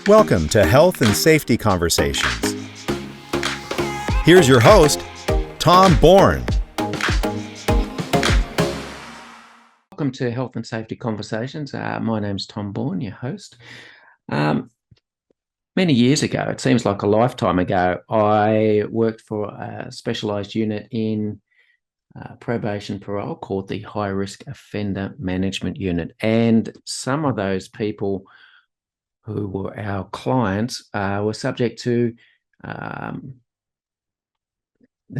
Welcome to Health and Safety Conversations. Here's your host, Tom Bourne. Welcome to Health and Safety Conversations. My name's Tom Bourne, your host. Many years ago, it seems like a lifetime ago, I worked for a specialised unit in probation parole called the High Risk Offender Management Unit. And some of those people who were our clients were subject to the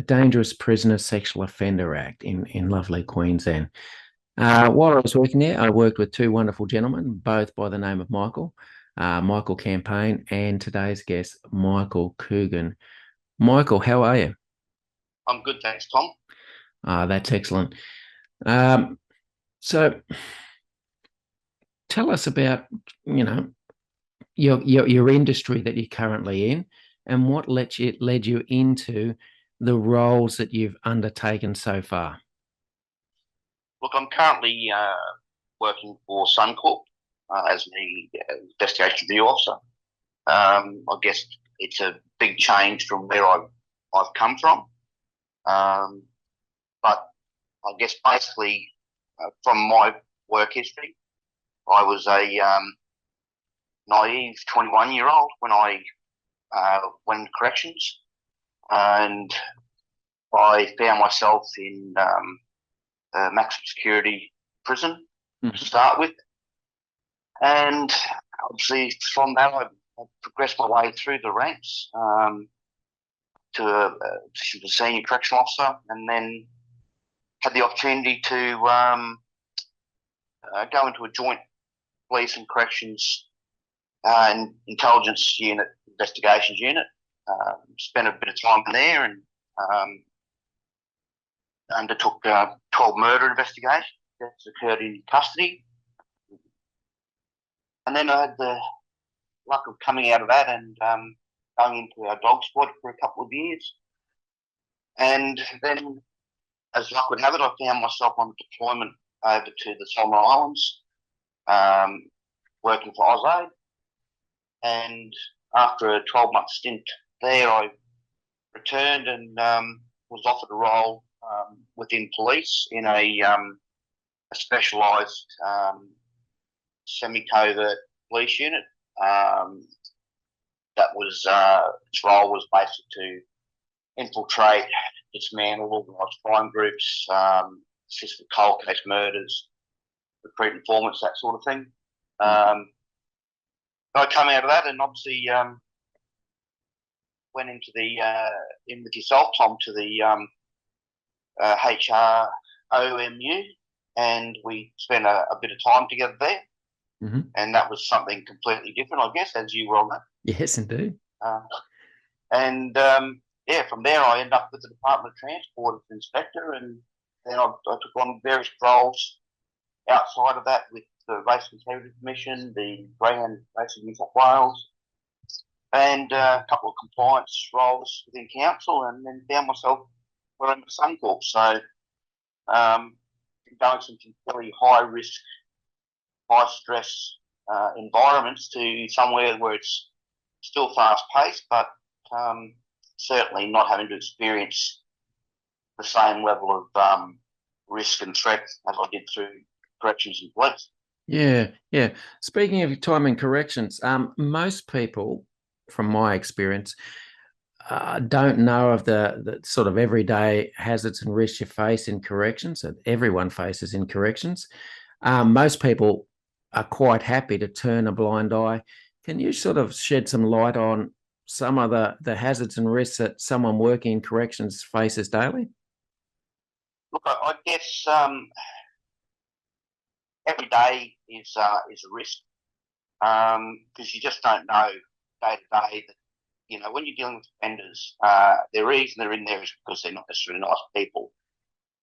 Dangerous Prisoner Sexual Offender Act in lovely Queensland. While I was working there, I worked with two wonderful gentlemen, both by the name of Michael Campaign, and today's guest, Michael Coogan. Michael, how are you? I'm good, thanks, Tom. That's excellent. So tell us about, your industry that you're currently in and what led you into the roles that you've undertaken so far. Look, I'm currently working for Suncorp as the investigation review officer. I guess it's a big change from where I've come from. But I guess basically from my work history, I was a naive 21-year-old when I went into corrections, and I found myself in maximum security prison to start with, and obviously from that I progressed my way through the ranks to a position of senior correctional officer, and then had the opportunity to go into a joint police and corrections and intelligence unit, investigations unit. Spent a bit of time there and undertook 12 murder investigations that occurred in custody. And then I had the luck of coming out of that and going into our dog squad for a couple of years. And then, as luck would have it, I found myself on deployment over to the Solomon Islands, working for AusAid. And after a 12-month stint there, I returned and was offered a role within police in a specialised semi-covert police unit. Its role was basically to infiltrate, dismantle organised crime groups, assist with cold case murders, recruit informants, that sort of thing. I come out of that and obviously went into in with yourself, Tom, to the HROMU, and we spent a bit of time together there. Mm-hmm. And that was something completely different, I guess, as you well know. Yes, indeed. From there I ended up with the Department of Transport as inspector, and then I took on various roles outside of that with the Race Integrity Commission, the Greyhound Racing New South Wales, and a couple of compliance roles within council, and then found myself working for Suncorp. So going from some fairly high risk, high stress environments to somewhere where it's still fast paced, but certainly not having to experience the same level of risk and threat as I did through corrections and police. Yeah. Speaking of your time in corrections, most people, from my experience, don't know of the sort of everyday hazards and risks you face in corrections that everyone faces in corrections. Most people are quite happy to turn a blind eye. Can you sort of shed some light on some of the hazards and risks that someone working in corrections faces daily? Look, I guess every day is a risk because you just don't know day to day that, when you're dealing with offenders, the reason they're in there is because they're not necessarily nice people.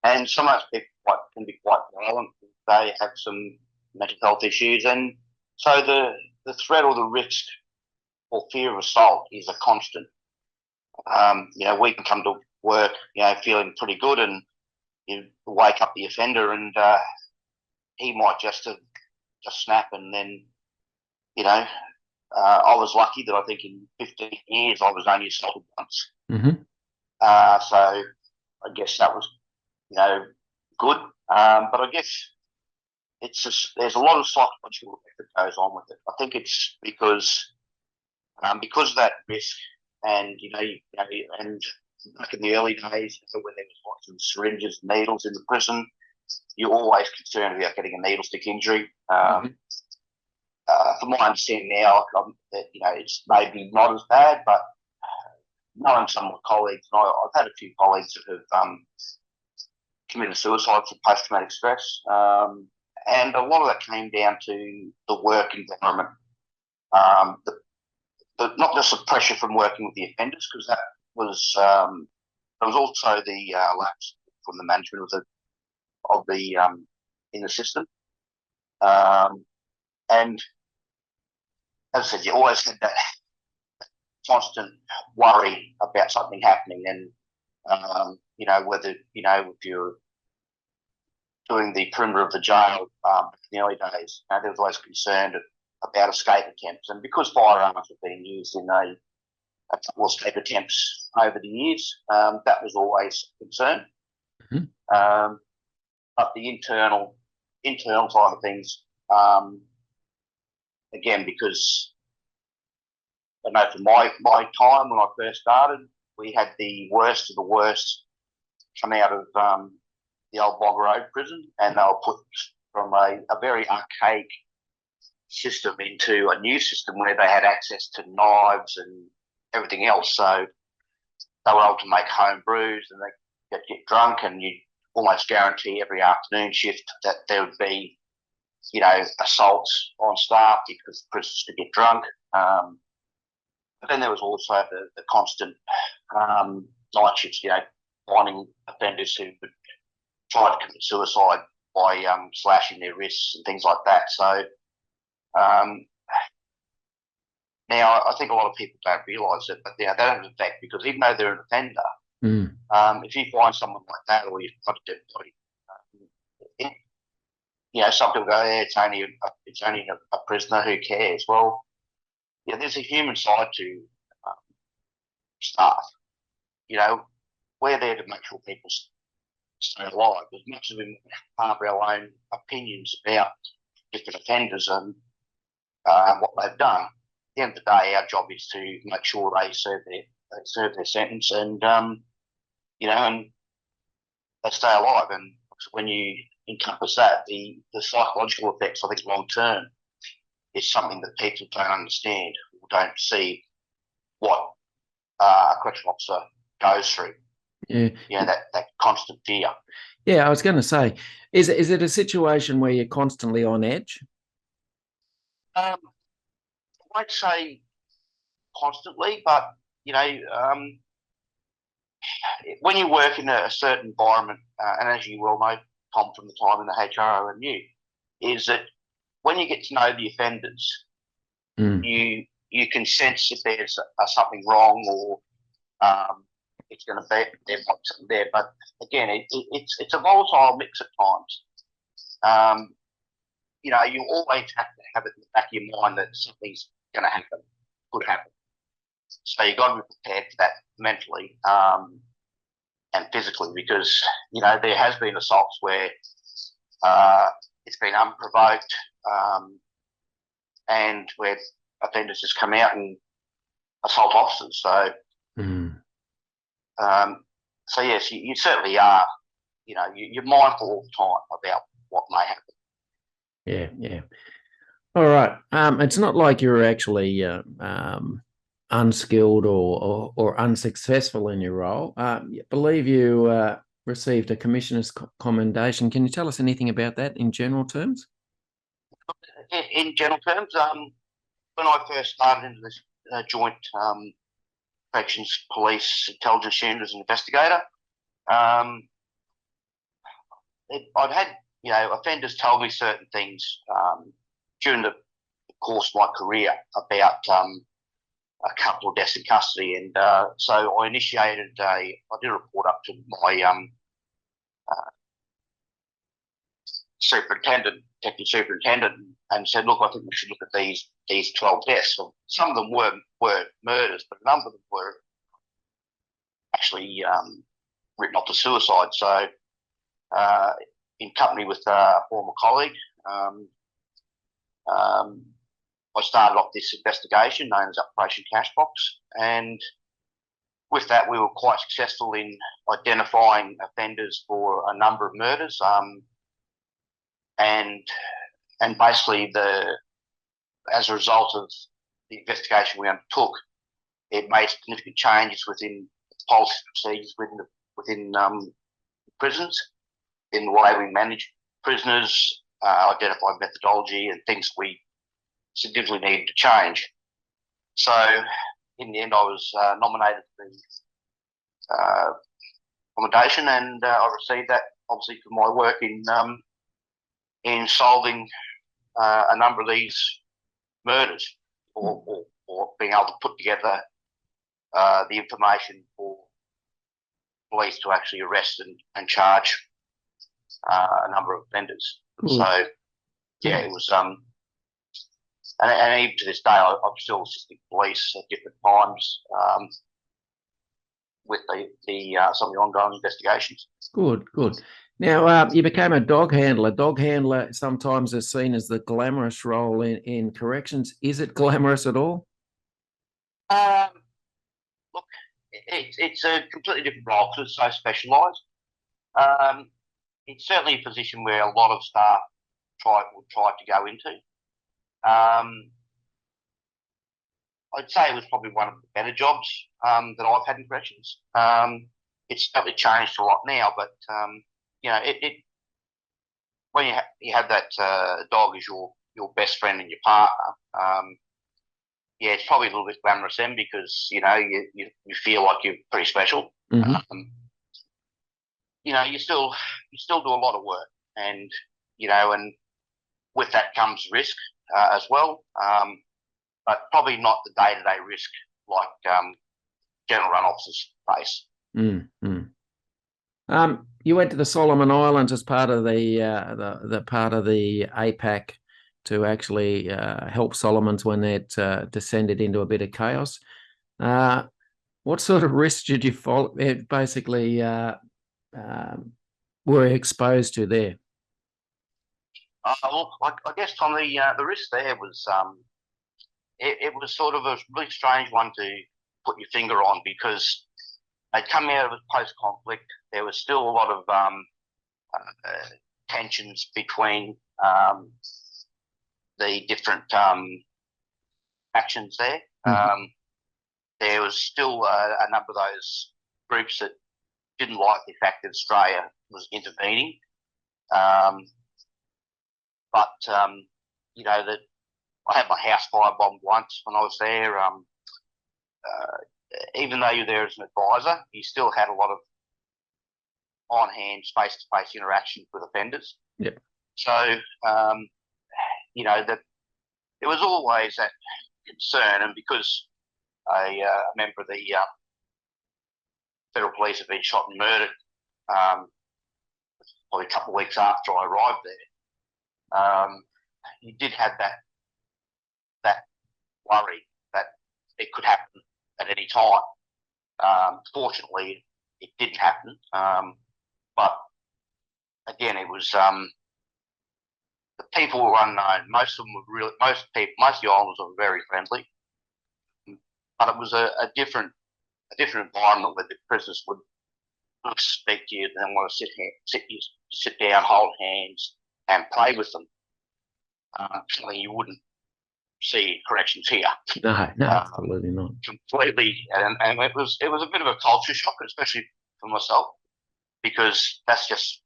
And some of those people can be quite violent. They have some mental health issues. And so the threat or the risk or fear of assault is a constant. We can come to work, feeling pretty good, and you wake up the offender and he might just snap and then, I was lucky that I think in 15 years I was only assaulted once. Mm-hmm. So I guess that was, good. But I guess it's just, there's a lot of psychological that goes on with it. I think it's because of that risk, and and back in the early days, when there was lots of syringes, and needles in the prison, you're always concerned about getting a needle stick injury. From my understanding now, that it's maybe not as bad, but knowing some of my colleagues, and I've had a few colleagues that have committed suicide for post-traumatic stress, and a lot of that came down to the work environment, not just the pressure from working with the offenders, because that was there was also the lapse from the management of the in the system, and as I said, you always had that constant worry about something happening, and whether if you're doing the perimeter of the jail in the early days, there was always concern about escape attempts, and because firearms have been used in a couple of escape attempts over the years, that was always a concern. Mm-hmm. But the internal side of things, again, because I know from my time when I first started, we had the worst of the worst come out of the old Bog Road prison, and they were put from a very archaic system into a new system where they had access to knives and everything else. So they were able to make home brews, and they could get drunk, and you almost guarantee every afternoon shift that there would be, assaults on staff because prisoners could get drunk. But then there was also the constant night shifts, finding offenders who would try to commit suicide by slashing their wrists and things like that. So now I think a lot of people don't realise it, but they don't have an effect, because even though they're an offender, if you find someone like that, or you've got a dead body, some people go, it's only a prisoner, who cares? Well, there's a human side to staff. We're there to make sure people stay alive, as much as we harbour our own opinions about different offenders and what they've done. At the end of the day, our job is to make sure they serve their sentence, and and they stay alive. And when you encompass that, the psychological effects, I think, long term, is something that people don't understand or don't see what a correctional officer goes through. Yeah. That constant fear. Yeah, I was going to say, is it a situation where you're constantly on edge? I won't say constantly, but when you work in a certain environment, and as you well know, Tom, from the time in the HRO and you, is that when you get to know the offenders, you can sense if there's something wrong, or it's going to be there, something there. But again, it's a volatile mix at times. You always have to have it in the back of your mind that something's going to happen, could happen. So you've got to be prepared for that mentally and physically, because there has been assaults where it's been unprovoked, and where offenders just come out and assault officers. So, so yes, you certainly are. You're mindful all the time about what may happen. Yeah. All right. It's not like you're actually unskilled or unsuccessful in your role. I believe you received a commissioner's commendation. Can you tell us anything about that in general terms? In general terms, when I first started into this joint corrections police intelligence unit as an investigator, I'd had offenders tell me certain things during the course of my career about a couple of deaths in custody, and so I initiated I did a report up to my superintendent, deputy superintendent, and said, look, I think we should look at these 12 deaths. Well, some of them were murders, but a number of them were actually written off to suicide. So in company with a former colleague, I started off this investigation known as Operation Cashbox, and with that, we were quite successful in identifying offenders for a number of murders, and basically as a result of the investigation we undertook, it made significant changes within policy procedures within prisons, in the way we manage prisoners, identify methodology and things we significantly needed to change. So in the end, I was nominated for the commendation, and I received that obviously for my work in solving a number of these murders, or being able to put together the information for police to actually arrest and charge a number of offenders. Cool. So yeah, it was and even to this day, I'm still assisting police at different times with some of the ongoing investigations. Good. Now, you became a dog handler. Dog handler sometimes is seen as the glamorous role in corrections. Is it glamorous at all? Look, it's a completely different role because it's so specialised. It's certainly a position where a lot of staff would try to go into. I'd say it was probably one of the better jobs that I've had in corrections. It's certainly changed a lot now, but you know, when you have that dog as your best friend and your partner, yeah, it's probably a little bit glamorous then, because you know you feel like you're pretty special. Mm-hmm. You know, you still do a lot of work, and you know, and with that comes risk as well, but probably not the day-to-day risk like general run officers face. Mm-hmm. You went to the Solomon Islands as part of the part of the APAC to actually help Solomons when it descended into a bit of chaos. What sort of risks did you basically were exposed to there? Look, I guess, Tom, the risk there was it was sort of a really strange one to put your finger on, because they'd come out of a post-conflict. There was still a lot of tensions between the different factions there. Mm-hmm. There was still a number of those groups that didn't like the fact that Australia was intervening. But you know, that I had my house firebombed once when I was there. Even though you're there as an advisor, you still had a lot of on-hand, face-to-face interaction with offenders. Yep. So you know, that there was always that concern, and because a member of the federal police had been shot and murdered probably a couple of weeks after I arrived there, you did have that worry that it could happen at any time. Fortunately, it didn't happen, but again, it was the people were unknown. Most of them were most of the islanders were very friendly, but it was a different environment where the prisoners would speak to you and want to sit down, hold hands, and play with them. Something you wouldn't see corrections here. No, absolutely not. Completely, and it was a bit of a culture shock, especially for myself, because that's just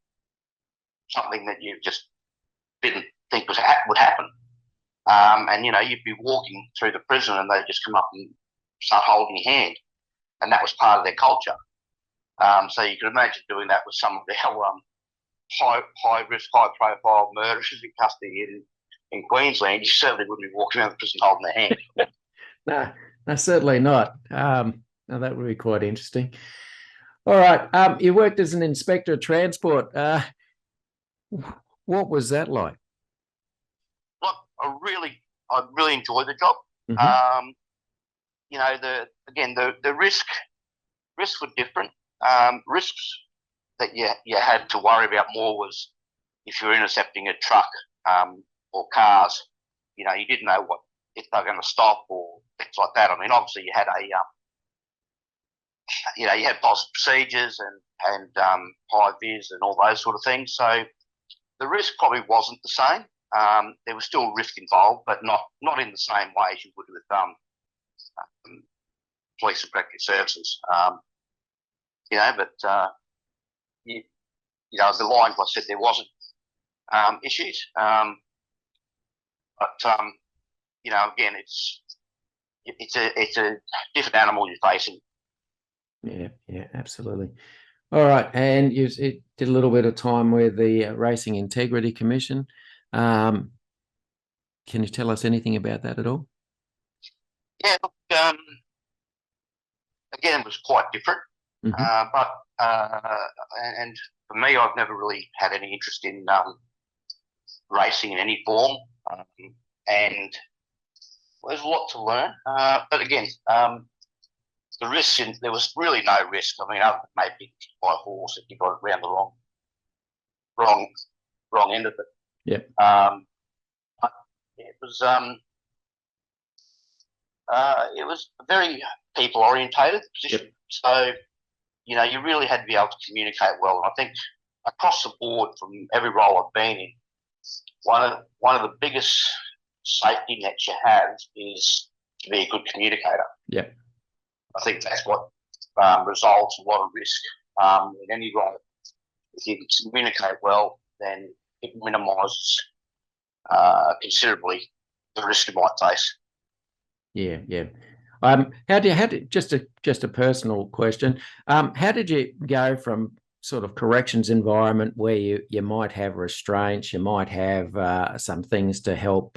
something that you just didn't think would happen. And you know, you'd be walking through the prison and they'd just come up and start holding your hand, and that was part of their culture. So you can imagine doing that with some of their high risk, high profile murderers in custody in Queensland. You certainly wouldn't be walking around the prison holding their hand. No, certainly not. Now that would be quite interesting. All right. You worked as an inspector of transport. What was that like? Look, I really enjoyed the job. Mm-hmm. You know, the risks were different. Risks that you had to worry about more was if you're intercepting a truck or cars. You know, you didn't know if they're going to stop or things like that. I mean, obviously you had you had policy procedures and high vis and all those sort of things. So the risk probably wasn't the same. There was still risk involved, but not in the same way as you would with police and protective services. You know, but you know, the lines I said there wasn't issues. But you know, again, it's a different animal you're facing. Yeah, absolutely. All right, and you did a little bit of time with the Racing Integrity Commission. Can you tell us anything about that at all? Yeah, look, again, it was quite different. Mm-hmm. But and for me, I've never really had any interest in racing in any form, and there's a lot to learn. But again, the risk, there was really no risk. I mean, other than maybe by a horse if you got around the wrong end of it. Yeah. It was a very people orientated position. Yep. So, you know, you really had to be able to communicate well. And I think across the board, from every role I've been in, one of the biggest safety nets you have is to be a good communicator. Yeah. I think that's what resolves a lot of risk in any role. If you can communicate well, then it minimises considerably the risk you might face. Yeah. How did just a personal question? How did you go from sort of corrections environment where you might have restraints, you might have some things to help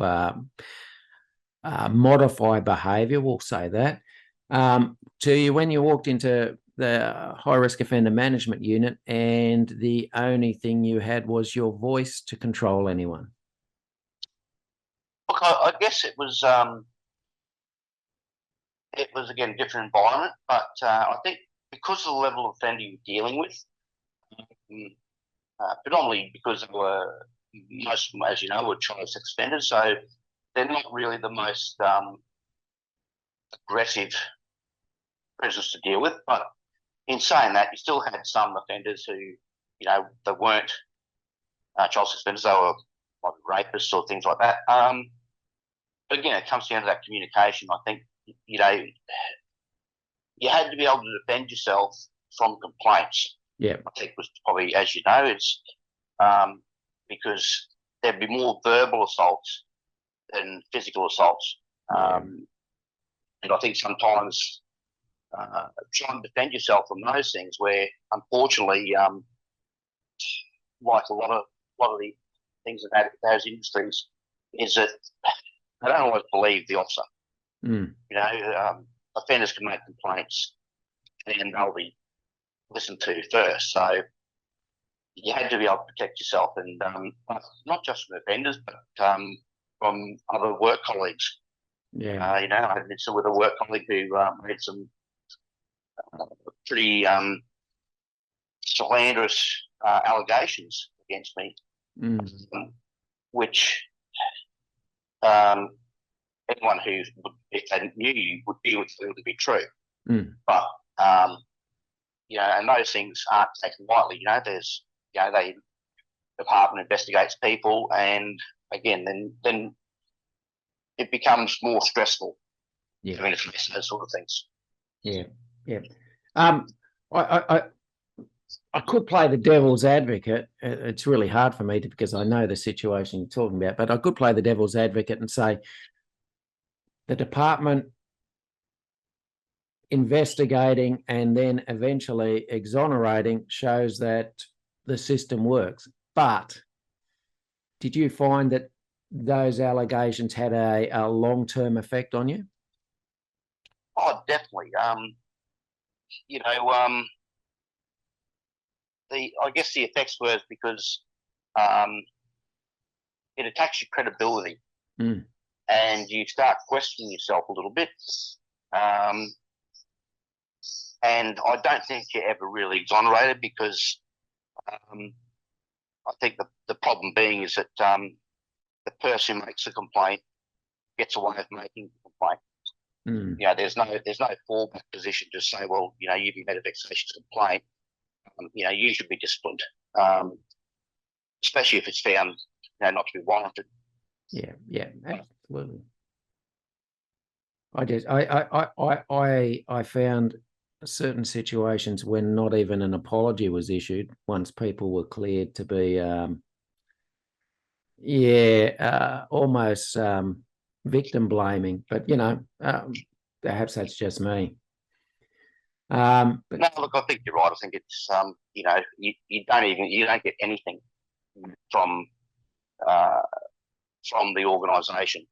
modify behaviour, we'll say that, to when you walked into the high risk offender management unit and the only thing you had was your voice to control anyone? Look, I guess it was again a different environment, but I think because of the level of offender you're dealing with, predominantly because they were, most of them, as you know, were child sex offenders, so they're not really the most aggressive prisoners to deal with. But in saying that, you still had some offenders who, you know, they weren't child sex offenders; they were like rapists or things like that. But again, it comes down to that communication. I think, you know, you had to be able to defend yourself from complaints. Yeah. I think was probably, as you know, it's because there'd be more verbal assaults than physical assaults. And I think sometimes trying to defend yourself from those things, where unfortunately, like a lot of the things in those industries, is that they don't always believe the officer. Mm. You know, offenders can make complaints and they'll be listened to first. So you had to be able to protect yourself, and not just from offenders, but from other work colleagues. Yeah. You know, I had an incident with a work colleague who made some pretty slanderous allegations against me, which anyone who would, if they knew you, would be able to be true. But you know, and those things aren't taken lightly. You know, there's, you know, the department investigates people, and again, then it becomes more stressful. Yeah. Having to face those sort of things. Yeah. I could play the devil's advocate. It's really hard for me because I know the situation you're talking about, but I could play the devil's advocate and say the department investigating and then eventually exonerating shows that the system works. But did you find that those allegations had a long-term effect on you? Oh, definitely. You know, I guess the effects were because it attacks your credibility. and you start questioning yourself a little bit. And I don't think you're ever really exonerated, because I think the problem being is that the person who makes the complaint gets away with making the complaint. You know, there's no fallback position to say, well, you know, you've made a vexatious complaint. You know, you should be disciplined, especially if it's found, you know, not to be warranted. Yeah, absolutely. I found certain situations when not even an apology was issued once people were cleared to be, almost victim blaming. But you know, perhaps that's just me. No, look, I think you're right. I think it's you know, you don't get anything from the organisation.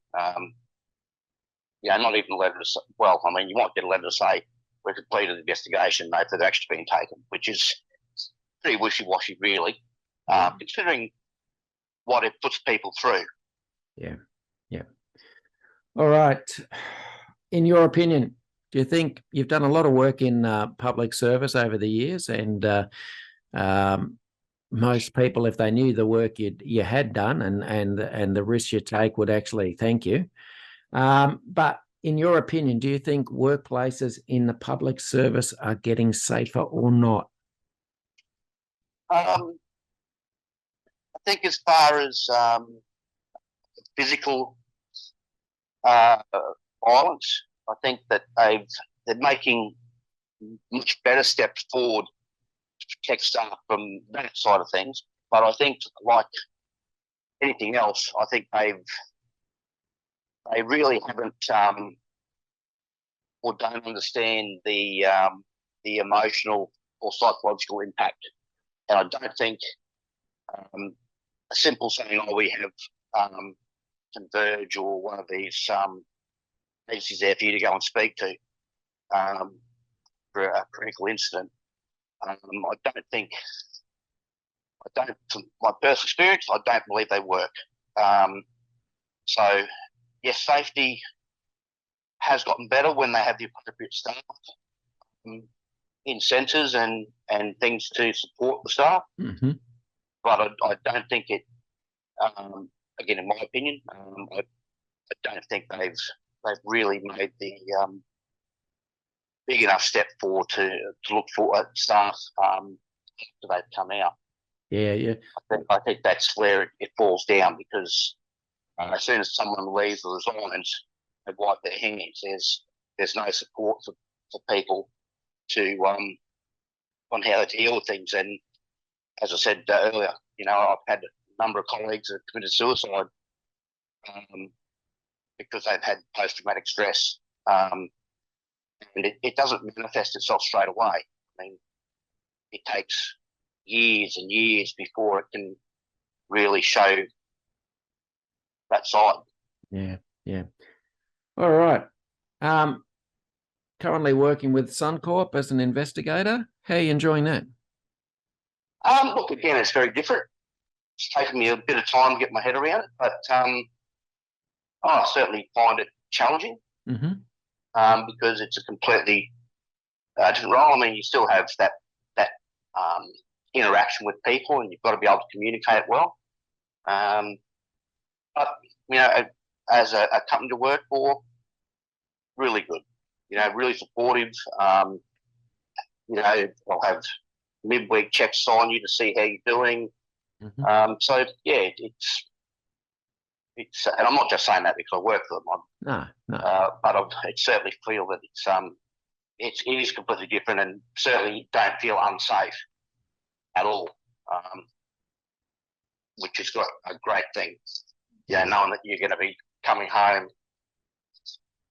You know, not even a letter to say, well, I mean, you might get a letter to say we've completed the investigation, no further action been taken, which is pretty wishy-washy, really, considering what it puts people through. Yeah. All right. In your opinion, do you think you've done a lot of work in public service over the years, and most people, if they knew the work you had done and the risks you take, would actually thank you. But in your opinion, do you think workplaces in the public service are getting safer or not? I think as far as physical violence, I think that they're making much better steps forward to protect staff from that side of things. But I think, like anything else, I think they really haven't or don't understand the emotional or psychological impact. And I don't think a simple saying, "Oh, we have Converge or one of these agencies there for you to go and speak to for a critical incident." I don't think, from my personal experience, I don't believe they work. So, yes, safety has gotten better when they have the appropriate staff in centres and things to support the staff. But I don't think it, again, in my opinion, I don't think they've really made the big enough step forward to look for staff after they've come out. Yeah. I think that's where it falls down, because as soon as someone leaves or resigns, they wipe their hands. There's no support for people to on how to deal with things. And as I said earlier, you know, I've had a number of colleagues that committed suicide because they've had post-traumatic stress, and it doesn't manifest itself straight away. I mean, it takes years and years before it can really show that side. Yeah. All right. Currently working with Suncorp as an investigator. How are you enjoying that? Look, again, it's very different. It's taken me a bit of time to get my head around it, but I certainly find it challenging because it's a completely different role. I mean, you still have that interaction with people, and you've got to be able to communicate well. But you know, as a company to work for, really good. You know, really supportive. You know, I'll have midweek checks on you to see how you're doing. So yeah, it's, and I'm not just saying that because I work for them. No. But I certainly feel that it is completely different, and certainly don't feel unsafe at all, which is a great thing. Yeah, knowing that you're going to be coming home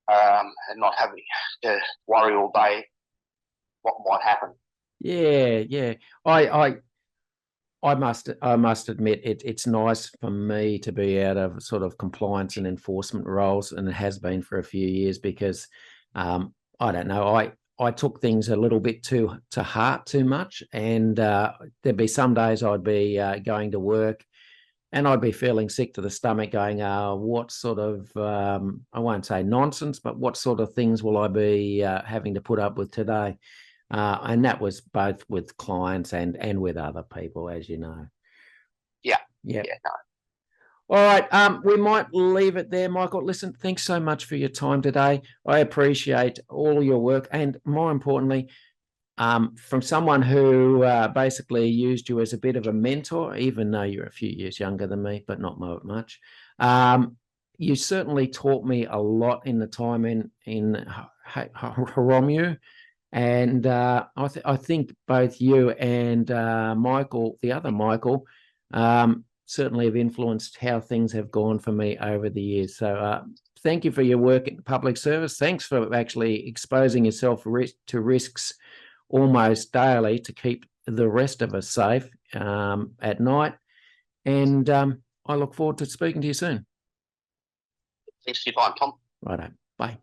and not having to worry all day what might happen. Yeah. I must admit it's nice for me to be out of sort of compliance and enforcement roles, and it has been for a few years, because I don't know, I took things a little bit to heart too much, and there'd be some days I'd be going to work and I'd be feeling sick to the stomach going, what sort of, I won't say nonsense, but what sort of things will I be having to put up with today? And that was both with clients and with other people, as you know. Yeah. Yeah. Yeah. No. All right. We might leave it there, Michael. Listen, thanks so much for your time today. I appreciate all your work, and more importantly, from someone who basically used you as a bit of a mentor, even though you're a few years younger than me, but not much. You certainly taught me a lot in the time in Horomu. And I think both you and Michael, the other Michael, certainly have influenced how things have gone for me over the years. So thank you for your work in public service. Thanks for actually exposing yourself to risks almost daily to keep the rest of us safe at night. And I look forward to speaking to you soon. Thanks for your time, Tom. Righto. Bye.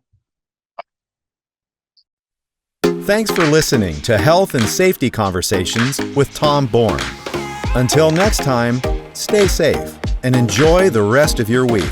Thanks for listening to Health and Safety Conversations with Tom Bourne. Until next time, stay safe and enjoy the rest of your week.